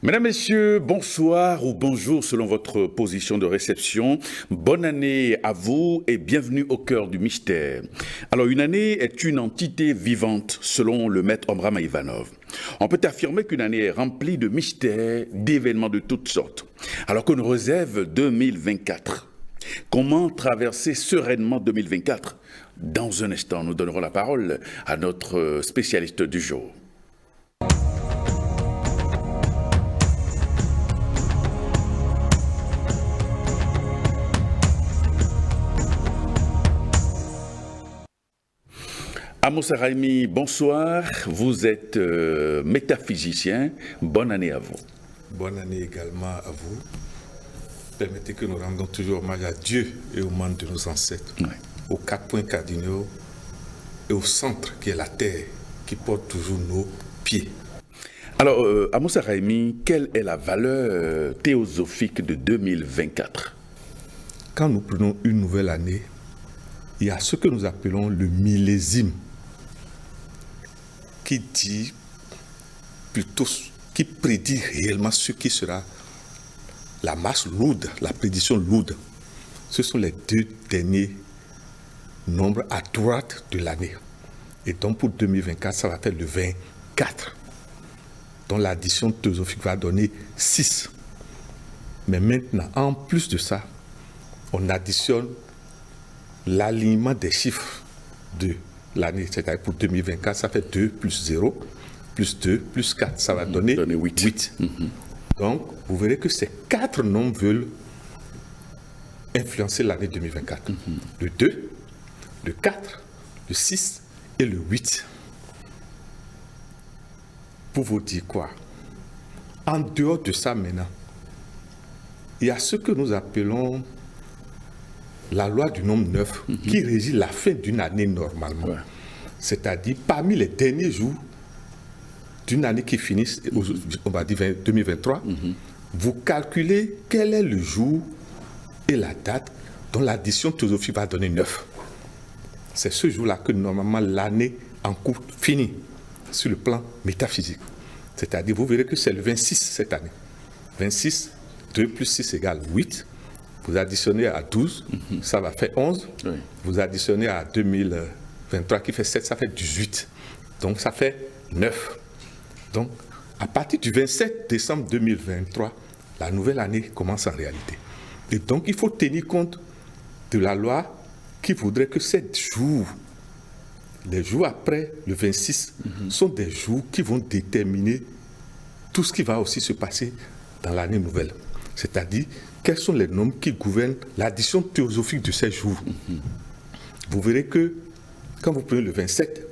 Mesdames, Messieurs, bonsoir ou bonjour selon votre position de réception. Bonne année à vous et bienvenue au cœur du mystère. Alors, une année est une entité vivante selon le maître Omrama Ivanov. On peut affirmer qu'une année est remplie de mystères, d'événements de toutes sortes. Alors qu'on nous réserve 2024. Comment traverser sereinement 2024? Dans un instant, nous donnerons la parole à notre spécialiste du jour. Amos Araimi, bonsoir. Vous êtes métaphysicien. Bonne année à vous. Bonne année également à vous. Permettez que nous rendons toujours hommage à Dieu et aux membres de nos ancêtres, aux 4 points cardinaux et au centre qui est la terre, qui porte toujours nos pieds. Alors, Amos Araimi, quelle est la valeur théosophique de 2024? Quand nous prenons une nouvelle année, il y a ce que nous appelons le millésime, qui dit plutôt, qui prédit réellement ce qui sera la masse lourde, la prédiction lourde. Ce sont les 2 derniers nombres à droite de l'année. Et donc pour 2024, ça va faire le 24. Donc l'addition théosophique va donner 6. Mais maintenant, en plus de ça, on additionne l'alignement des chiffres de l'année, c'est-à-dire pour 2024, ça fait 2 plus 0, plus 2, plus 4, ça va donner 8. Donc, vous verrez que ces 4 nombres veulent influencer l'année 2024. Le 2, le 4, le 6 et le 8. Pour vous dire quoi? En dehors de ça maintenant, il y a ce que nous appelons la loi du nombre 9 qui régit la fin d'une année normalement. C'est-à-dire, parmi les derniers jours d'une année qui finit, on va dire 2023, vous calculez quel est le jour et la date dont l'addition théosophique va donner 9. C'est ce jour-là que normalement l'année en cours finit sur le plan métaphysique. C'est-à-dire, vous verrez que c'est le 26 cette année. 26, 2 plus 6 égale 8. Vous additionnez à 12, ça va faire 11. Oui. Vous additionnez à 2023 qui fait 7, ça fait 18. Donc ça fait 9. Donc à partir du 27 décembre 2023, la nouvelle année commence en réalité. Et donc il faut tenir compte de la loi qui voudrait que 7 jours, les jours après le 26, sont des jours qui vont déterminer tout ce qui va aussi se passer dans l'année nouvelle. C'est-à-dire, quels sont les nombres qui gouvernent l'addition théosophique de ces jours? Vous verrez que, quand vous prenez le 27,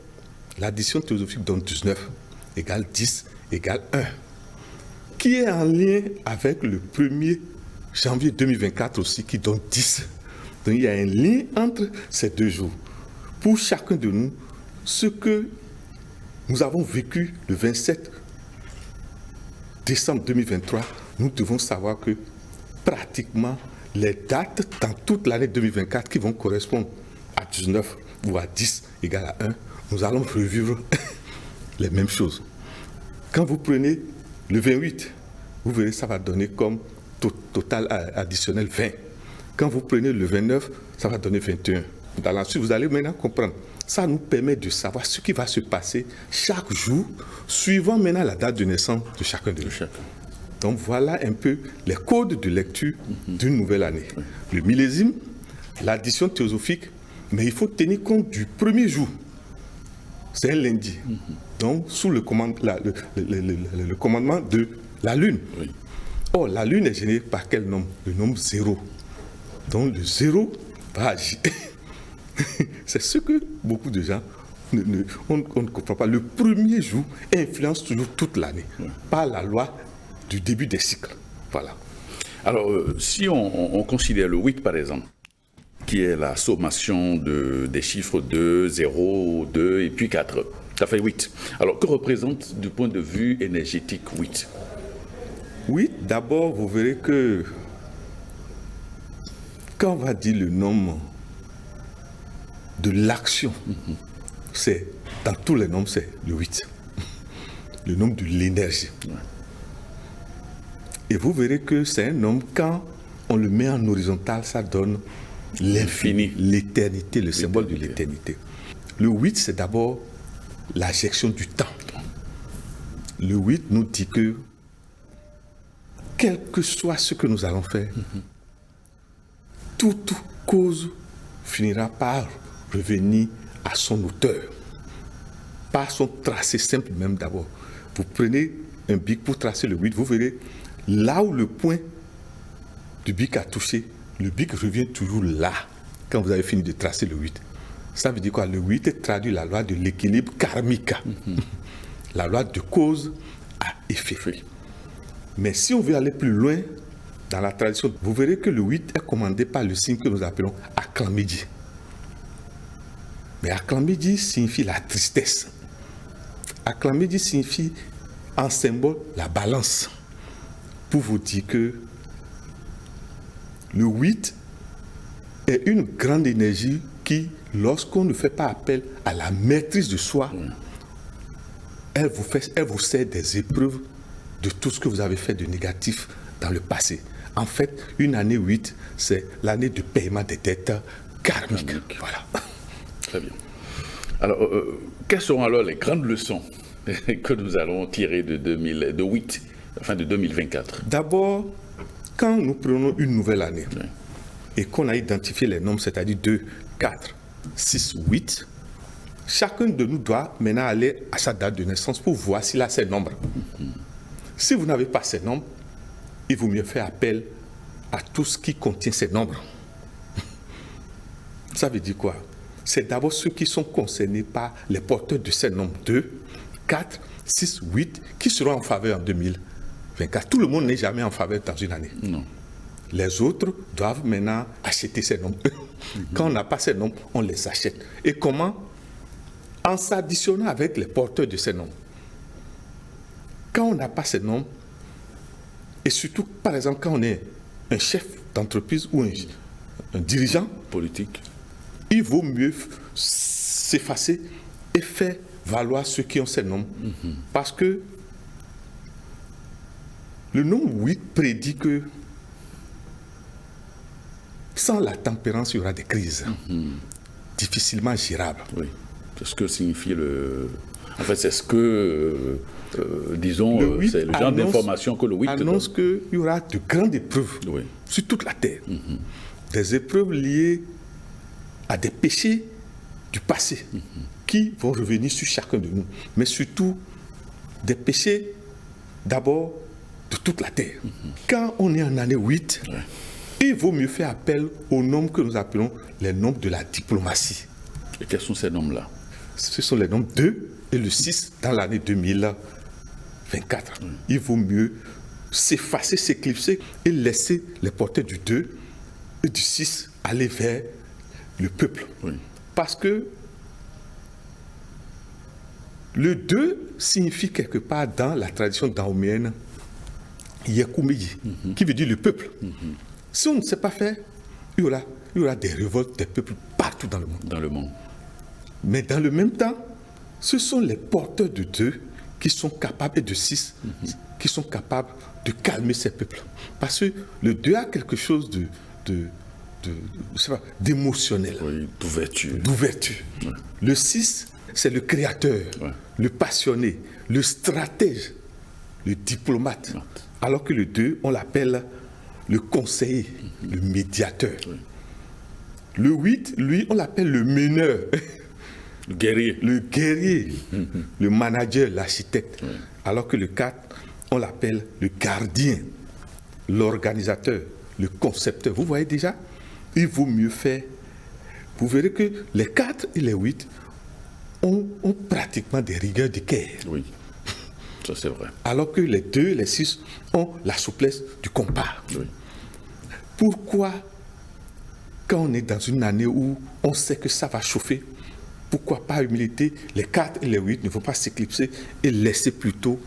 l'addition théosophique donne 19, égale 10, égale 1, qui est en lien avec le 1er janvier 2024 aussi, qui donne 10. Donc, il y a un lien entre ces 2 jours. Pour chacun de nous, ce que nous avons vécu le 27 décembre 2023, nous devons savoir que pratiquement les dates dans toute l'année 2024 qui vont correspondre à 19 ou à 10 égale à 1, nous allons revivre les mêmes choses. Quand vous prenez le 28, vous verrez ça va donner comme total additionnel 20. Quand vous prenez le 29, ça va donner 21. Dans la suite, vous allez maintenant comprendre. Ça nous permet de savoir ce qui va se passer chaque jour, suivant maintenant la date de naissance de chacun de nous. Donc voilà un peu les codes de lecture d'une nouvelle année. Le millésime, l'addition théosophique, mais il faut tenir compte du premier jour. C'est un lundi. Donc sous le commandement de la Lune. Or, la Lune est générée par quel nombre? Le nombre 0. Donc le 0 va agir. C'est ce que beaucoup de gens on ne comprend pas. Le premier jour influence toujours toute l'année par la loi du début des cycles. Voilà. Alors, si on considère le 8, par exemple, qui est la sommation des chiffres 2, 0, 2 et puis 4, ça fait 8. Alors, que représente du point de vue énergétique 8? 8, d'abord, vous verrez que quand on va dire le nombre de l'action, c'est dans tous les nombres, c'est le 8. Le nombre de l'énergie. Et vous verrez que c'est un nombre, quand on le met en horizontal, ça donne l'infini, l'éternité, le symbole de l'éternité. Le 8, c'est d'abord la gestion du temps. Le 8 nous dit que, quel que soit ce que nous allons faire, toute cause finira par revenir à son auteur, par son tracé simple même d'abord. Vous prenez un bic pour tracer le 8, vous verrez, là où le point du bic a touché, le bic revient toujours là, quand vous avez fini de tracer le 8. Ça veut dire quoi? Le 8 traduit la loi de l'équilibre karmique, la loi de cause à effet. Mais si on veut aller plus loin dans la tradition, vous verrez que le 8 est commandé par le signe que nous appelons Aklamidi. Mais Aklamidi signifie la tristesse. Aklamidi signifie en symbole la balance. Pour vous dire que le 8 est une grande énergie qui, lorsqu'on ne fait pas appel à la maîtrise de soi, elle vous sert des épreuves de tout ce que vous avez fait de négatif dans le passé. En fait, une année 8, c'est l'année de paiement des dettes karmiques. Voilà. Très bien. Alors, quelles seront alors les grandes leçons que nous allons tirer de 2024? D'abord, quand nous prenons une nouvelle année et qu'on a identifié les nombres, c'est-à-dire 2, 4, 6, 8, chacun de nous doit maintenant aller à sa date de naissance pour voir s'il a ces nombres. Si vous n'avez pas ces nombres, il vaut mieux faire appel à tout ce qui contient ces nombres. Ça veut dire quoi? C'est d'abord ceux qui sont concernés par les porteurs de ces nombres 2, 4, 6, 8, qui seront en faveur en 2024. Tout le monde n'est jamais en faveur dans une année. Non. Les autres doivent maintenant acheter ces nombres. Quand on n'a pas ces nombres, on les achète. Et comment? En s'additionnant avec les porteurs de ces nombres. Quand on n'a pas ces nombres, et surtout, par exemple, quand on est un chef d'entreprise ou un dirigeant politique, il vaut mieux s'effacer et faire valoir ceux qui ont ces nombres. Parce que le nombre 8 prédit que sans la tempérance, il y aura des crises difficilement gérables. Oui, c'est ce que signifie le... En fait, c'est ce que, disons, c'est le genre d'information que le 8 annonce qu'il y aura de grandes épreuves sur toute la terre. Des épreuves liées à des péchés du passé qui vont revenir sur chacun de nous. Mais surtout, des péchés d'abord de toute la terre. Quand on est en année 8, il vaut mieux faire appel aux nombres que nous appelons les nombres de la diplomatie. Et quels sont ces nombres-là? Ce sont les nombres 2 et le 6 dans l'année 2024. Il vaut mieux s'effacer, s'éclipser et laisser les porteurs du 2 et du 6 aller vers le peuple. Parce que le 2 signifie quelque part dans la tradition dahoméenne Yekumeyi, qui veut dire le peuple. Si on ne sait pas faire, il y aura des révoltes des peuples partout dans le monde. Dans le monde. Mais dans le même temps, ce sont les porteurs de 2 qui sont capables, et de 6, qui sont capables de calmer ces peuples. Parce que le 2 a quelque chose d'émotionnel. Oui, d'ouverture. Le 6, c'est le créateur, le passionné, le stratège, le diplomate. Alors que le 2, on l'appelle le conseiller, le médiateur. Le 8, lui, on l'appelle le meneur. Le guerrier. Le guerrier, le manager, l'architecte. Alors que le 4, on l'appelle le gardien, l'organisateur, le concepteur. Vous voyez déjà, il vaut mieux faire. Vous verrez que les 4 et les 8 ont pratiquement des rigueurs de cœur. Oui, ça c'est vrai. Alors que les 2 et les 6 ont la souplesse du compas. Pourquoi, quand on est dans une année où on sait que ça va chauffer, pourquoi par humilité, les 4 et les 8 ne vont pas s'éclipser et laisser plutôt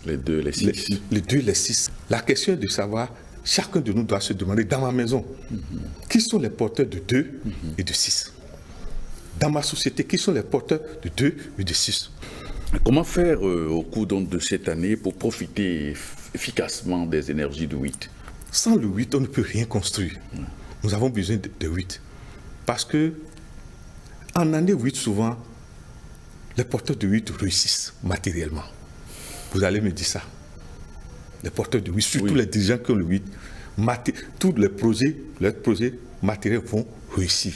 les 2 et les 6. Les 2 et les 6. La question est de savoir, chacun de nous doit se demander dans ma maison, qui sont les porteurs de 2 et de 6? Dans ma société, qui sont les porteurs de 2 et de 6? Comment faire au cours donc de cette année pour profiter efficacement des énergies du 8. Sans le 8, on ne peut rien construire. Nous avons besoin de 8. Parce que en année 8, souvent, les porteurs de 8 réussissent matériellement. Vous allez me dire ça. Les porteurs de 8, surtout les dirigeants qui ont le 8, tous les projets matériels vont réussir.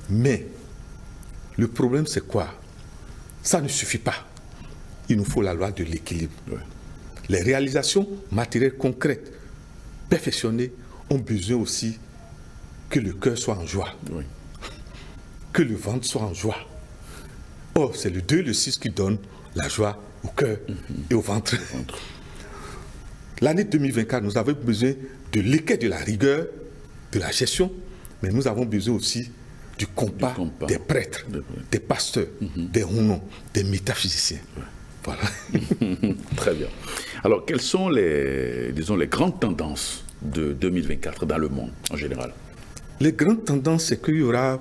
Mais le problème, c'est quoi? Ça ne suffit pas. Il nous faut la loi de l'équilibre. Les réalisations matérielles concrètes, perfectionnées, ont besoin aussi que le cœur soit en joie. Que le ventre soit en joie. Or, c'est le 2 et le 6 qui donnent la joie au cœur et au ventre. L'année 2024, nous avons besoin de l'équerre de la rigueur, de la gestion, mais nous avons besoin aussi du compas des prêtres, des pasteurs, des rougnons, des métaphysiciens. Voilà. Très bien. Alors, quelles sont les grandes tendances de 2024 dans le monde en général? Les grandes tendances, c'est qu'il y aura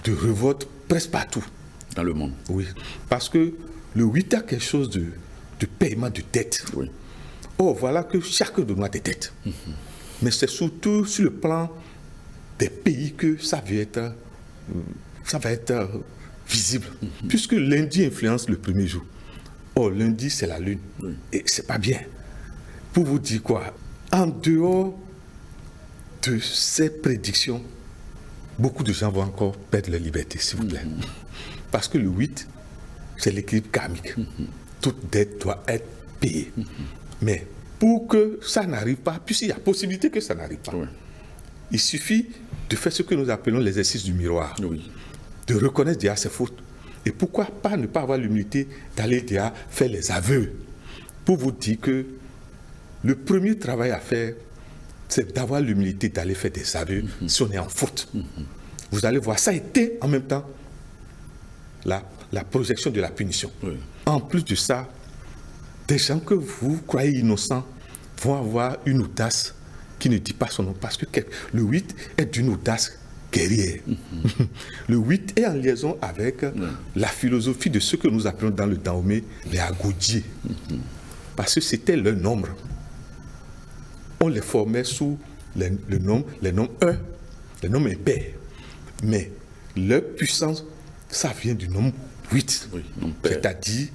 de révoltes presque partout. Dans le monde? Oui. Parce que le 8 a quelque chose de paiement de dettes. Oui. Or, voilà que chacun de nous a des dettes. Mais c'est surtout sur le plan des pays que ça va être visible. Puisque lundi influence le premier jour. Or, lundi, c'est la lune. Et c'est pas bien. Pour vous dire quoi? En dehors de ces prédictions, beaucoup de gens vont encore perdre leur liberté, s'il vous plaît. Parce que le 8, c'est l'équilibre karmique. Toute dette doit être payée. Mais pour que ça n'arrive pas, puisqu'il y a possibilité que ça n'arrive pas, il suffit de faire ce que nous appelons l'exercice du miroir. De reconnaître déjà ses fautes. Et pourquoi pas ne pas avoir l'humilité d'aller déjà faire les aveux, pour vous dire que le premier travail à faire, c'est d'avoir l'humilité d'aller faire des aveux si on est en faute. Vous allez voir, ça a été en même temps la projection de la punition. En plus de ça, des gens que vous croyez innocents vont avoir une audace qui ne dit pas son nom, parce que le 8 est d'une audace guerrière. Le 8 est en liaison avec la philosophie de ce que nous appelons dans le Dahomey les agodiers. Parce que c'était leur nombre. On les formait sous les noms 1, les noms impairs. Mais leur puissance, ça vient du nombre 8. C'est-à-dire,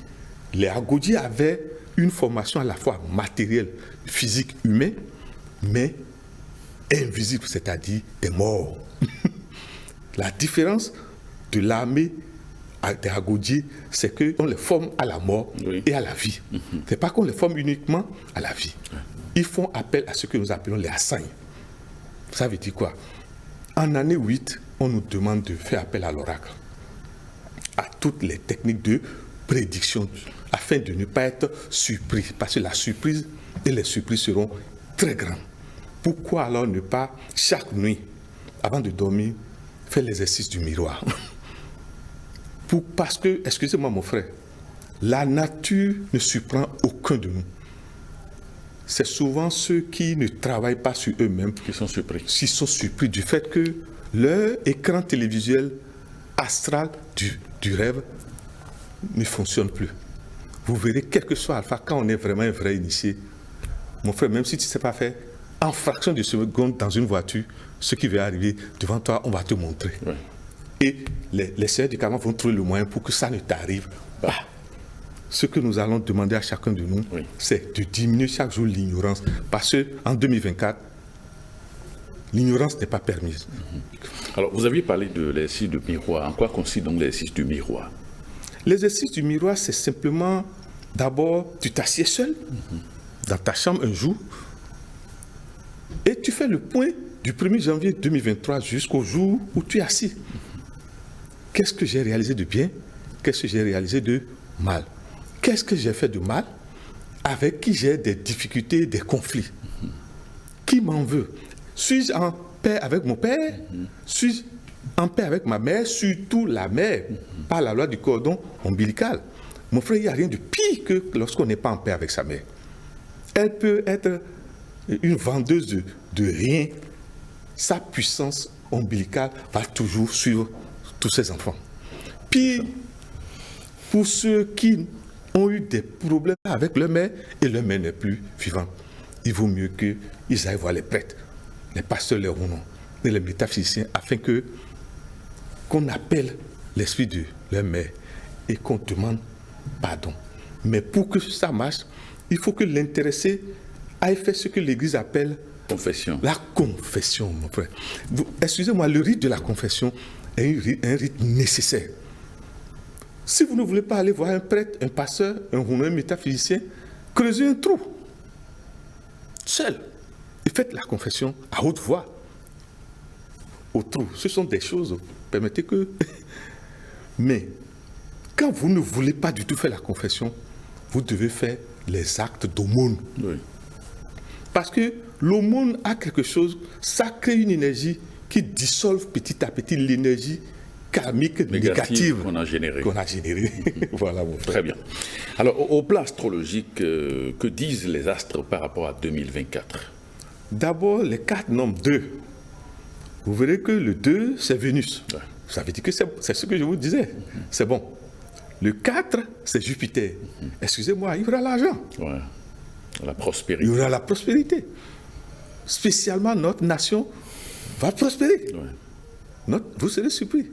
les agodiers avaient une formation à la fois matérielle, physique, humaine, mais invisible, c'est-à-dire des morts. La différence de l'armée des agodiers, c'est qu'on les forme à la mort et à la vie. C'est pas qu'on les forme uniquement à la vie. Ils font appel à ce que nous appelons les assagnes. Ça veut dire quoi? En année 8, on nous demande de faire appel à l'oracle, à toutes les techniques de prédiction, afin de ne pas être surpris, parce que la surprise et les surprises seront très grandes. Pourquoi alors ne pas, chaque nuit, avant de dormir, faire l'exercice du miroir? Parce que, excusez-moi mon frère, la nature ne surprend aucun de nous. C'est souvent ceux qui ne travaillent pas sur eux-mêmes qui sont surpris du fait que leur écran télévisuel astral du rêve ne fonctionne plus. Vous verrez, quel que soit Alpha, quand on est vraiment un vrai initié, mon frère, même si tu ne sais pas faire, en fraction de seconde dans une voiture, ce qui va arriver devant toi, on va te montrer. Et les seigneurs du karma vont trouver le moyen pour que ça ne t'arrive pas. Ce que nous allons demander à chacun de nous, c'est de diminuer chaque jour l'ignorance. Parce qu'en 2024, l'ignorance n'est pas permise. Alors, vous aviez parlé de l'exercice du miroir. En quoi consiste donc l'exercice du miroir? L'exercice du miroir, c'est simplement, d'abord, tu t'assieds seul dans ta chambre un jour et tu fais le point du 1er janvier 2023 jusqu'au jour où tu es assis. Qu'est-ce que j'ai réalisé de bien? Qu'est-ce que j'ai réalisé de mal? Qu'est-ce que j'ai fait de mal? Avec qui j'ai des difficultés, des conflits? Qui m'en veut? Suis-je en paix avec mon père? Suis-je en paix avec ma mère? Surtout la mère, par la loi du cordon ombilical. Mon frère, il n'y a rien de pire que lorsqu'on n'est pas en paix avec sa mère. Elle peut être une vendeuse de rien. Sa puissance ombilicale va toujours suivre tous ses enfants. Puis, pour ceux qui ont eu des problèmes avec leur mère et leur mère n'est plus vivante, il vaut mieux qu'ils aillent voir les prêtres, les pasteurs, les rounons et les métaphysiciens, afin qu'on appelle l'esprit de leur mère et qu'on demande pardon. Mais pour que ça marche, il faut que l'intéressé aille faire ce que l'Église appelle confession. La confession, mon frère. Excusez-moi, le rite de la confession est un rite nécessaire. Si vous ne voulez pas aller voir un prêtre, un pasteur, un métaphysicien, creusez un trou, seul, et faites la confession à haute voix, au trou. Ce sont des choses, permettez que... Mais, quand vous ne voulez pas du tout faire la confession, vous devez faire les actes d'aumône. Oui. Parce que l'aumône a quelque chose, ça crée une énergie qui dissolve petit à petit l'énergie karmique négative qu'on a générée. Voilà, mon frère. Très bien. Alors, au plan astrologique, que disent les astres par rapport à 2024? D'abord, les 4 nombres 2. Vous verrez que le 2, c'est Vénus. Ouais. Ça veut dire que c'est ce que je vous disais. C'est bon. Le 4, c'est Jupiter. Excusez-moi, il y aura l'argent. Ouais. La prospérité. Il y aura la prospérité. Spécialement, notre nation va prospérer. Ouais. Vous serez surpris.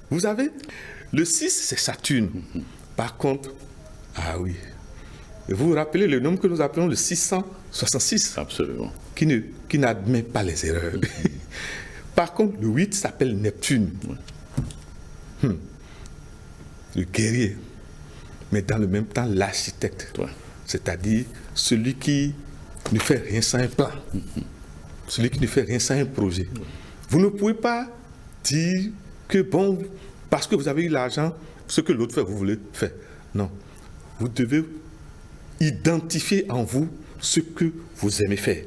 Vous avez le 6, c'est Saturne. Par contre, ah oui, vous vous rappelez le nombre que nous appelons le 666? Absolument. Qui n'admet pas les erreurs. Par contre, le 8 s'appelle Neptune. Ouais. Le guerrier. Mais dans le même temps, l'architecte. Ouais. C'est-à-dire celui qui ne fait rien sans un plan. Celui qui ne fait rien sans un projet. Vous ne pouvez pas dire que, bon, parce que vous avez eu l'argent, ce que l'autre fait, vous voulez faire. Non. Vous devez identifier en vous ce que vous aimez faire.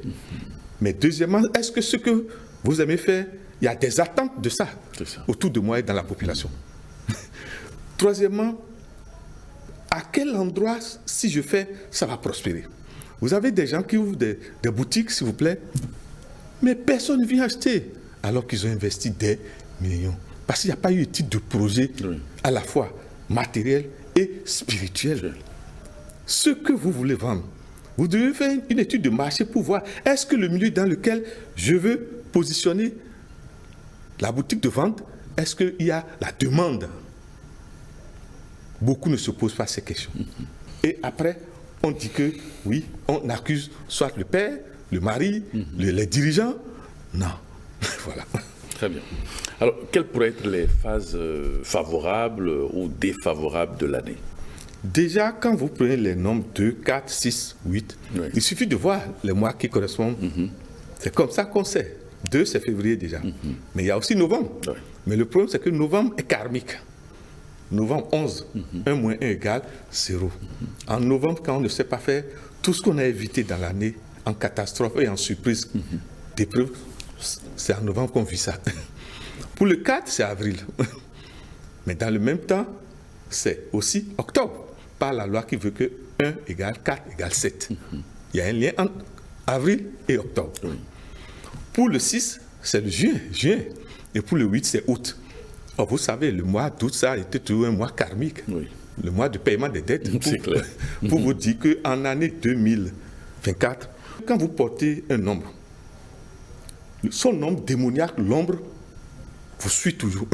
Mais deuxièmement, est-ce que ce que vous aimez faire, il y a des attentes de ça, autour de moi et dans la population? Troisièmement, à quel endroit, si je fais, ça va prospérer? Vous avez des gens qui ouvrent des boutiques, s'il vous plaît, mais personne ne vient acheter, alors qu'ils ont investi des millions. Parce qu'il n'y a pas eu étude de projet, à la fois matériel et spirituel. Ce que vous voulez vendre, vous devez faire une étude de marché pour voir, est-ce que le milieu dans lequel je veux positionner la boutique de vente, est-ce qu'il y a la demande? Beaucoup ne se posent pas ces questions. Et après, on dit que, oui, on accuse soit le père, le mari, les dirigeants. Non. Voilà. Très bien. Alors, quelles pourraient être les phases favorables ou défavorables de l'année? Déjà, quand vous prenez les nombres 2, 4, 6, 8, il suffit de voir les mois qui correspondent. C'est comme ça qu'on sait. 2, c'est février déjà. Mais il y a aussi novembre. Mais le problème, c'est que novembre est karmique. Novembre 11, 1 moins 1 égale 0. En novembre, quand on ne sait pas faire tout ce qu'on a évité dans l'année, en catastrophe et en surprise d'épreuve, c'est en novembre qu'on vit ça. Pour le 4, c'est avril. Mais dans le même temps, c'est aussi octobre, par la loi qui veut que 1 égale 4 égale 7. Il y a un lien entre avril et octobre. Pour le 6, c'est le juin. Et pour le 8, c'est août. Oh, vous savez, le mois d'août, ça a été toujours un mois karmique. Le mois de paiement des dettes. C'est clair. Pour vous dire qu'en année 2024, quand vous portez un nombre, son nombre démoniaque, l'ombre, vous suit toujours.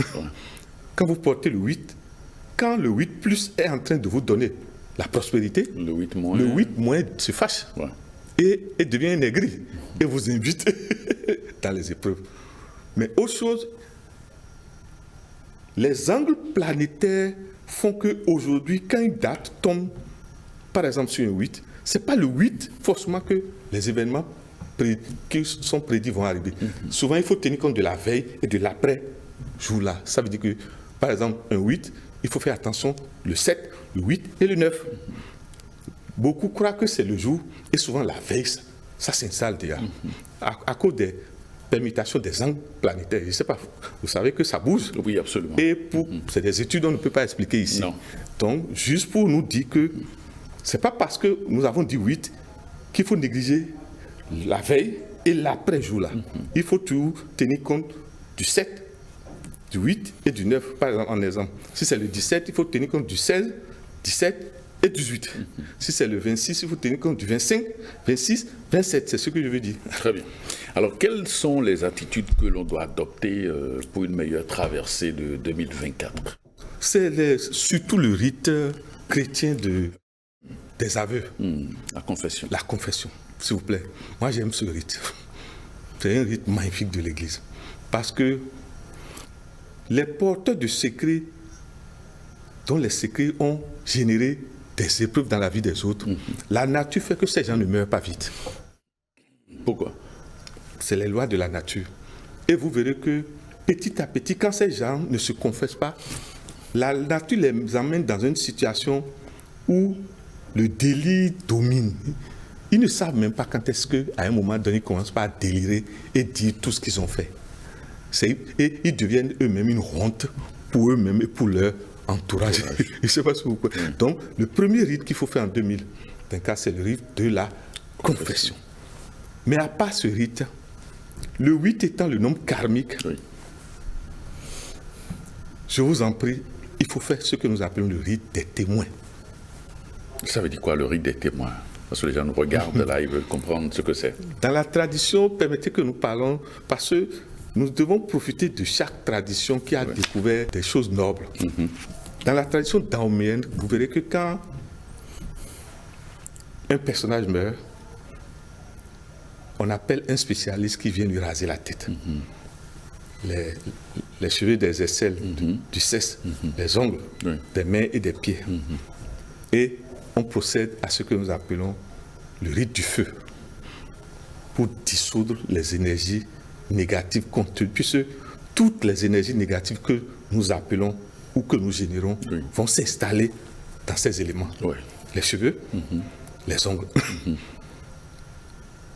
Quand vous portez le 8, quand le 8 plus est en train de vous donner la prospérité, le 8 moins se fâche et devient négri et vous invite dans les épreuves. Mais autre chose, les angles planétaires font qu'aujourd'hui, quand une date tombe, par exemple sur un 8, ce n'est pas le 8 forcément que les événements qui sont prédits vont arriver. Souvent, il faut tenir compte de la veille et de l'après-jour-là. Ça veut dire que, par exemple, un 8, il faut faire attention le 7, le 8 et le 9. Beaucoup croient que c'est le jour et souvent la veille, ça s'installe déjà. À cause des permutations des angles planétaires. Je ne sais pas, vous savez que ça bouge. Oui, absolument. Et c'est des études qu'on ne peut pas expliquer ici. Non. Donc, juste pour nous dire que ce n'est pas parce que nous avons dit 8 qu'il faut négliger la veille et l'après-jour là. Il faut toujours tenir compte du 7, du 8 et du 9, par exemple, en exemple. Si c'est le 17, il faut tenir compte du 16, 17 et 18. Si c'est le 26, il faut tenir compte du 25, 26, 27, c'est ce que je veux dire. Très bien. Alors, quelles sont les attitudes que l'on doit adopter pour une meilleure traversée de 2024? C'est surtout le rite chrétien des aveux. La confession. La confession, s'il vous plaît. Moi, j'aime ce rite. C'est un rite magnifique de l'Église. Parce que les porteurs de secrets, dont les secrets ont généré des épreuves dans la vie des autres, la nature fait que ces gens ne meurent pas vite. Pourquoi? C'est les lois de la nature. Et vous verrez que petit à petit, quand ces gens ne se confessent pas, la nature les emmène dans une situation où le délit domine. Ils ne savent même pas quand est-ce qu'à un moment donné, ils commencent pas à délirer et dire tout ce qu'ils ont fait. Et ils deviennent eux-mêmes une honte pour eux-mêmes et pour leur entourage. Je ne sais pas si vous pouvez. Donc, le premier rite qu'il faut faire en 2024, c'est le rite de la confession. Mais à part ce rite, le 8 étant le nombre karmique, Oui. je vous en prie, il faut faire ce que nous appelons le rite des témoins. Ça veut dire quoi, le rite des témoins? Parce que les gens nous regardent là, ils veulent comprendre ce que c'est. Dans la tradition, permettez que nous parlons, parce que nous devons profiter de chaque tradition qui a découvert des choses nobles. Dans la tradition daoméenne, vous verrez que quand un personnage meurt, on appelle un spécialiste qui vient lui raser la tête. Les cheveux des aisselles, du cesse, les ongles, des mains et des pieds. Et on procède à ce que nous appelons le rite du feu pour dissoudre les énergies négatives contenues, puisque toutes les énergies négatives que nous appelons ou que nous générons vont s'installer dans ces éléments. Oui. Les cheveux, les ongles.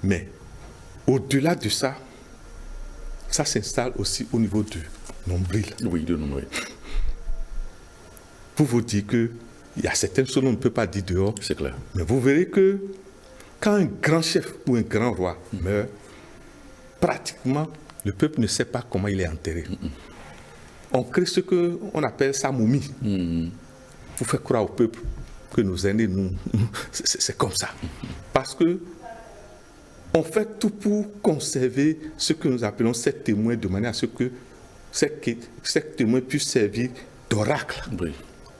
Mais au-delà de ça, ça s'installe aussi au niveau du nombril. Oui, de nombril. Pour vous dire qu'il y a certaines choses qu'on ne peut pas dire dehors. C'est clair. Mais vous verrez que quand un grand chef ou un grand roi meurt, pratiquement, le peuple ne sait pas comment il est enterré. On crée ce qu'on appelle sa momie. Pour faire croire au peuple que nos aînés, c'est comme ça. Parce que on fait tout pour conserver ce que nous appelons ces témoins de manière à ce que ces témoins puissent servir d'oracle. Oui.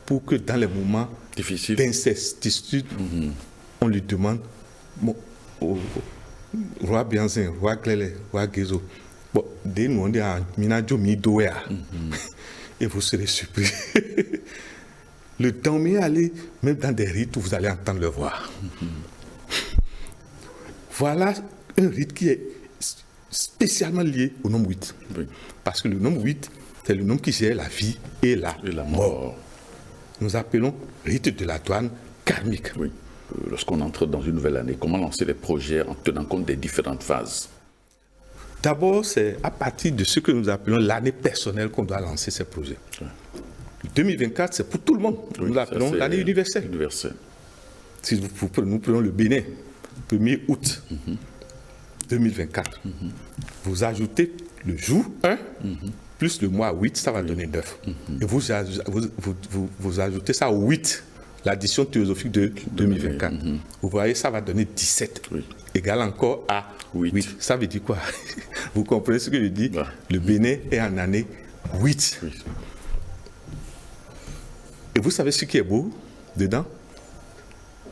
Pour que dans les moments Difficile. d'incertitude, on lui demande au roi Bianzin, roi Glele, roi Gezo, bon, on est en Minajo Midoea, et vous serez surpris. Le Daomé allait, même dans des rites où vous allez entendre le voir. Voilà un rite qui est spécialement lié au nombre 8. Oui. Parce que le nombre 8, c'est le nombre qui gère la vie et la mort. Nous appelons rite de la douane karmique. Oui. Lorsqu'on entre dans une nouvelle année, comment lancer les projets en tenant compte des différentes phases? D'abord, c'est à partir de ce que nous appelons l'année personnelle qu'on doit lancer ces projets. Oui. 2024, c'est pour tout le monde. Nous l'appelons l'année universelle. Si nous prenons le Bénin, 1er août 2024, vous ajoutez le jour 1 plus le mois 8, ça va donner 9. Et vous ajoutez ça au 8, l'addition théosophique de 2024. Vous voyez, ça va donner 17, égal encore à 8. Ça veut dire quoi? Vous comprenez ce que je dis? Le Bénin est en année 8. Et vous savez ce qui est beau dedans?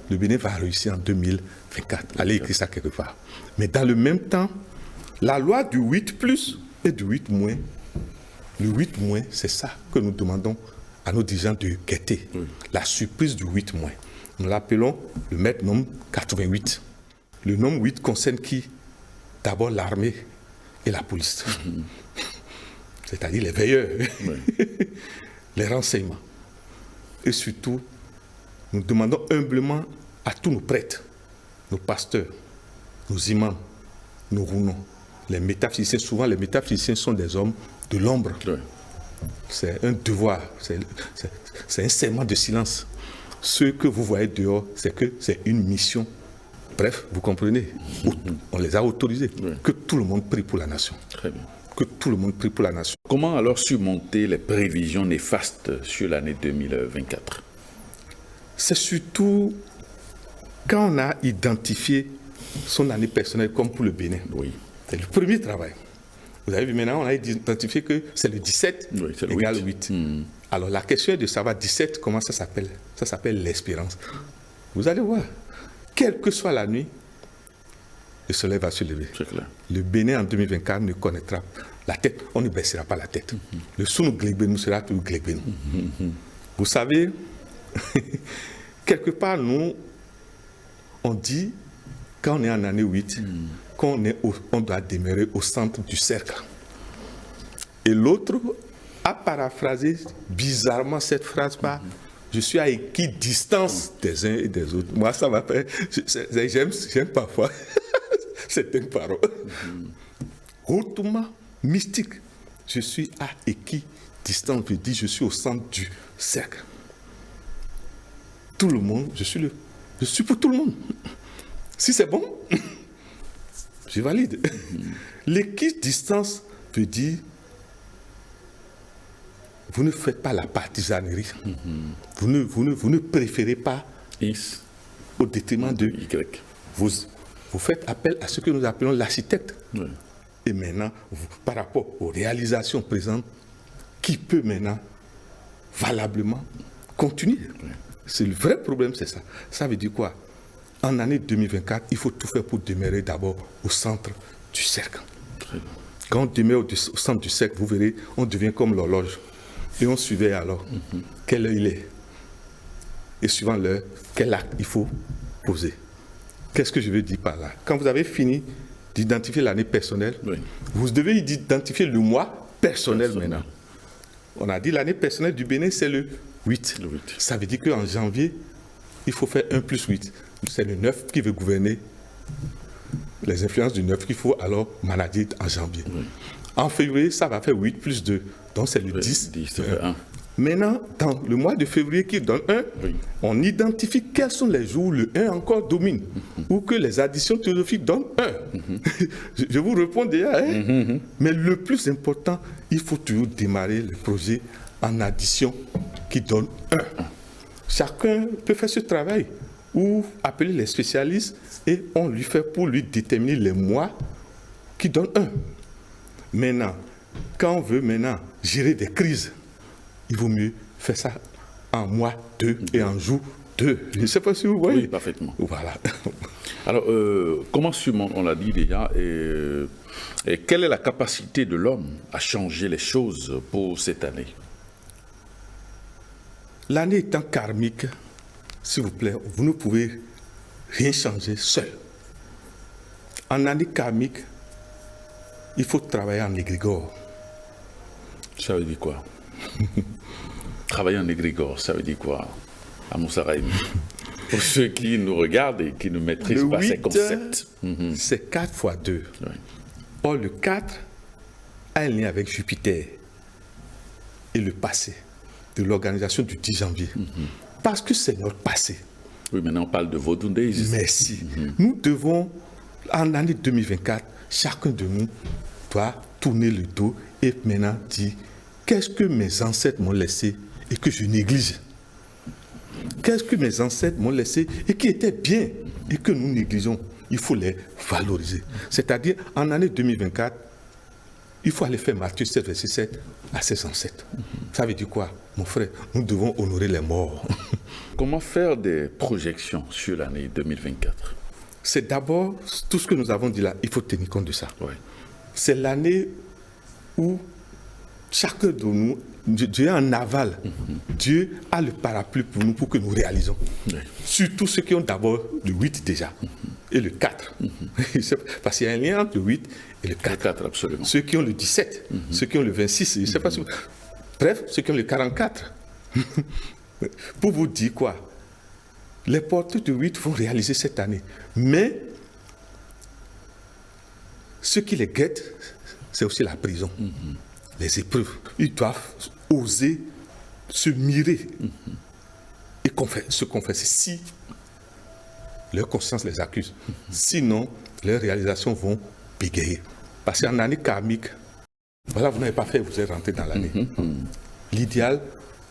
Le Bénin va réussir en 2024. Allez écrire ça quelque part. Mais dans le même temps, la loi du 8 plus et du 8 moins, le 8 moins, c'est ça que nous demandons à nos dirigeants de guetter. La surprise du 8 moins. Nous l'appelons le maître nombre 88. Le nombre 8 concerne qui? D'abord l'armée et la police. C'est-à-dire les veilleurs, les renseignements. Et surtout, nous demandons humblement à tous nos prêtres, nos pasteurs, nos imams, nos rounons, les métaphysiciens. Souvent, les métaphysiciens sont des hommes de l'ombre. C'est un devoir, c'est un serment de silence. Ce que vous voyez dehors, c'est que c'est une mission. Bref, vous comprenez, on les a autorisés. Que tout le monde prie pour la nation. Très bien. Que tout le monde prie pour la nation. Comment alors surmonter les prévisions néfastes sur l'année 2024? c'est surtout quand on a identifié son année personnelle comme pour le Bénin. Oui. C'est le premier travail. Vous avez vu maintenant, on a identifié que c'est le 17 égale 8. Alors la question est de savoir 17, comment ça s'appelle? Ça s'appelle l'espérance. Vous allez voir, quelle que soit la nuit, le soleil va se lever. C'est clair. Le Bénin en 2024 ne connaîtra la tête, on ne baissera pas la tête. Le Sunu Glegbenou sera toujours Glegbenou. Vous savez, quelque part, nous, on dit, quand on est en année 8, on doit demeurer au centre du cercle. Et l'autre a paraphrasé bizarrement cette phrase par je suis à équidistance des uns et des autres. Moi, ça m'a fait. J'aime parfois certaines paroles. Hautement mystique. Je suis à équidistance. Je dis je suis au centre du cercle. Tout le monde, je suis pour tout le monde. Si c'est bon, je valide. L'équidistance veut dire vous ne faites pas la partisanerie. Vous ne préférez pas X au détriment de Y. Vous faites appel à ce que nous appelons l'architecte. Oui. Et maintenant, par rapport aux réalisations présentes, qui peut maintenant valablement continuer? Oui. C'est le vrai problème, c'est ça. Ça veut dire quoi? En année 2024, il faut tout faire pour demeurer d'abord au centre du cercle. Quand on demeure au centre du cercle, vous verrez, on devient comme l'horloge. Et on surveille alors quelle heure il est. Et suivant l'heure, quel acte il faut poser. Qu'est-ce que je veux dire par là? Quand vous avez fini d'identifier l'année personnelle, oui, vous devez identifier le mois personnel maintenant. On a dit l'année personnelle du Bénin, c'est le 8. Le 8. Ça veut dire qu'en janvier, il faut faire 1 plus 8. C'est le 9 qui veut gouverner les influences du 9 qu'il faut alors manager en janvier. Oui. En février, ça va faire 8 plus 2. Donc c'est le 10. 10 Maintenant, dans le mois de février qui donne 1, oui, on identifie quels sont les jours où le 1 encore domine, ou que les additions théosophiques donnent 1. Je vous réponds déjà, hein? Mais le plus important, il faut toujours démarrer le projet en addition qui donne 1. Chacun peut faire ce travail, ou appeler les spécialistes, et on lui fait pour lui déterminer les mois qui donnent 1. Maintenant, quand on veut maintenant gérer des crises, il vaut mieux faire ça en mois 2 et en jour 2. Je ne sais pas si vous voyez. Oui, parfaitement. Voilà. Alors, comment on l'a dit déjà, et quelle est la capacité de l'homme à changer les choses pour cette année? L'année étant karmique, s'il vous plaît, vous ne pouvez rien changer seul. En année karmique, il faut travailler en égrégore. Ça veut dire quoi? Travailler en égrégore, ça veut dire quoi, à Moussaraïm? Pour ceux qui nous regardent et qui ne maîtrisent pas ces concepts. C'est 4 fois 2. Oui. Or, le 4 a un lien avec Jupiter et le passé de l'organisation du 10 janvier. Parce que c'est notre passé. Oui, maintenant on parle de Vodou Days. Merci. Nous devons, en année 2024, chacun de nous doit tourner le dos et maintenant dire qu'est-ce que mes ancêtres m'ont laissé et que je néglige? Qu'est-ce que mes ancêtres m'ont laissé et qui était bien et que nous négligeons? Il faut les valoriser. C'est-à-dire, en année 2024, il faut aller faire Matthieu 7, verset 7 à ses ancêtres. Ça veut dire quoi, mon frère? Nous devons honorer les morts. Comment faire des projections sur l'année 2024? C'est d'abord, tout ce que nous avons dit là, il faut tenir compte de ça. Ouais. C'est l'année où chacun de nous, Dieu est en aval. Dieu a le parapluie pour nous, pour que nous réalisons. Surtout ceux qui ont d'abord le 8 déjà, et le 4. Parce qu'il y a un lien entre le 8 et le 4. Le 4, absolument. Ceux qui ont le 17, ceux qui ont le 26, je ne sais pas si vous... Bref, ceux qui ont le 44. Pour vous dire quoi? Les porteurs de 8 vont réaliser cette année. Mais ce qui les guette, c'est aussi la prison. Les épreuves. Ils doivent oser se mirer et se confesser si leur conscience les accuse. Sinon, leurs réalisations vont bégayer. Parce qu'en année karmique, voilà, vous n'avez pas fait, vous êtes rentré dans l'année. L'idéal,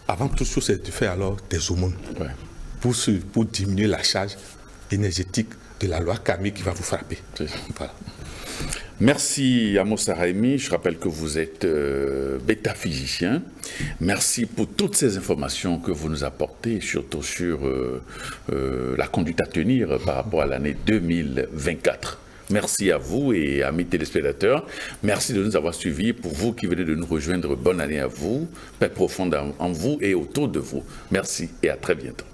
avant toute chose, c'est de faire alors des aumônes. Ouais. pour diminuer la charge énergétique de la loi Camille qui va vous frapper. Voilà. Merci Amos Araimi, je rappelle que vous êtes bêta-physicien. Merci pour toutes ces informations que vous nous apportez, surtout sur la conduite à tenir par rapport à l'année 2024. Merci à vous et amis téléspectateurs. Merci de nous avoir suivis. Pour vous qui venez de nous rejoindre, bonne année à vous. Paix profonde en vous et autour de vous. Merci et à très bientôt.